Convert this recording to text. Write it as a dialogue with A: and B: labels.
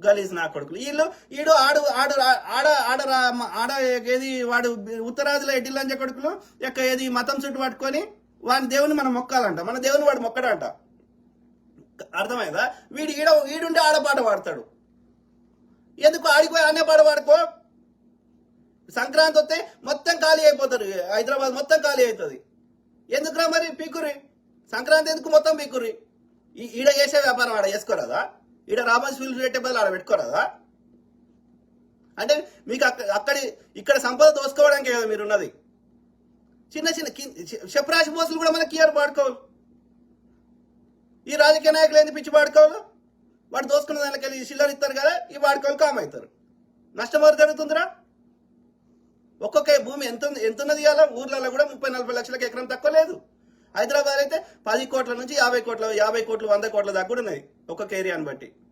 A: గలీజ్ నా కొడుకులు ఈడు ఆడు ఆడు ఆడ ఆడ ఆడ ఏది వాడు ఉత్తరాదిలో ఎడ్డి లంజ కొడుకులు ఏది మతం చుట్టూ పట్టుకొని వాని దేవుని మనం మొక్కాలంట, మన దేవుని వాడు మొక్కడంట. అర్థమైందా? ఈడుండి ఆడపాట పాడతాడు. ఎందుకు ఆడిపోయి అనే పాట పాడుకో. సంక్రాంతి వస్తే మొత్తం ఖాళీ అయిపోతారు, హైదరాబాద్ మొత్తం ఖాళీ అవుతుంది. ఎందుకురా మరి పీకురి? సంక్రాంతి ఎందుకు మొత్తం పీకురి? ఈడ చేసే వ్యాపారం ఆడ చేసుకోరాదా? ఈడ రాబన్స్ ఫీల్డ్ పెట్టే బదులు ఆడ పెట్టుకోరాదా? అంటే మీకు ఇక్కడ సంపద దోసుకోవడానికే కదా మీరున్నది. చిన్న చిన్న చెప్పరాశి పోసులు కూడా మనకి క్లియర్ పాడుకోవాలి. ఈ రాజకీయ నాయకులు ఏంది పిచ్చి పాడుకోవాలి? వాడు దోసుకున్న దానికి వెళ్ళి చిల్లర ఇస్తారు కదా, ఈ వాడుకోవాలి కామ్ అవుతారు. నష్టం ఎవరు జరుగుతుందిరా? ఒక్కొక్క భూమి ఎంతున్నది ఇవాళ ఊర్లలో కూడా 30-40 లక్షలకు ఎకరం తక్కువ లేదు. హైదరాబాద్ అయితే 10 కోట్ల నుంచి 50 కోట్ల 100 కోట్ల దాకా కూడా ఉన్నాయి ఒక్కొక్క ఏరియాని బట్టి.